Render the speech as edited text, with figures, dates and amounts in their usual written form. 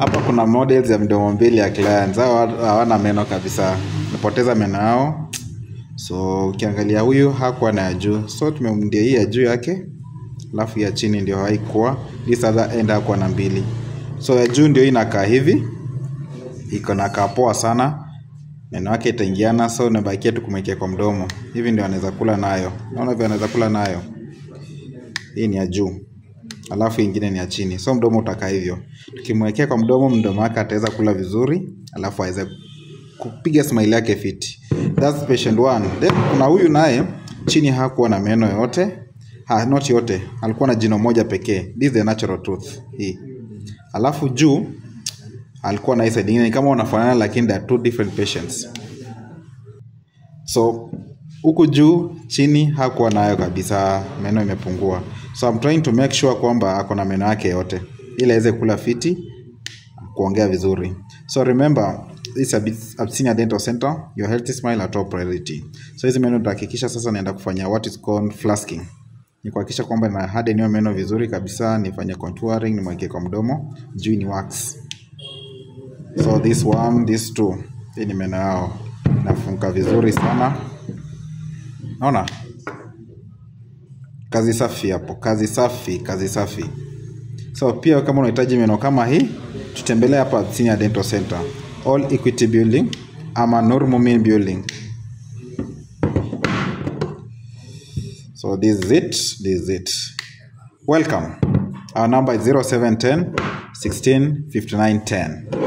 Hapa kuna models ya mdomo mbili ya clients. Hawana meno kabisa. Napoteza meno yao. So ukiangalia huyu hakuwa na ya juu. So tumemdia hii ya juu yake. Alafu ya chini ndio haikuwa. This other end hakuwa na mbili. So ya juu ndio inakaa hivi. Iko na kaa poa sana. Meno yake itaingiana, so unabakia tu kumwekea kwa mdomo. Hivi ndio anaweza kula nayo. Naona vile anaweza kula nayo. Hii ni ya juu. Alafu ingine ni ya chini. So mdomo utakaa hivyo. Tukimwekea kwa mdomo wake ataweza kula vizuri, alafu aweze kupiga smile yake fiti. That's patient 1. Then kuna huyu naye chini hakuwa na meno yote. Not yote. Alikuwa na jino moja pekee. This is the natural tooth. Hii. Alafu juu alikuwa na hii side nyingine kama wanafanana, lakini they are two different patients. So huku juu chini hakuwa nayo kabisa, meno imepungua. So I'm trying to make sure kwamba ako na meno yake yote ili aweze kula fiti, kuongea vizuri. So remember, this is Abyssinia Dental Center, your healthy smile at top priority. So hizi meno tutahakikisha sasa naenda kufanya what is called flasking. Ni kuhakikisha kwamba na harden hiyo meno vizuri kabisa, nifanye contouring, nimweke kwa mdomo, juu ni wax. So this one, this two, hii ni meno yao. Nafunga vizuri sana. Naona? Kazi safi hapo, kazi safi. So pia kama unahitaji meno kama hii, tutembelee hapa Abyssinia Dental Center. All Equity Building ama Nur Mumin Building. So this is it. Welcome. Our number is 0710 16 59 10.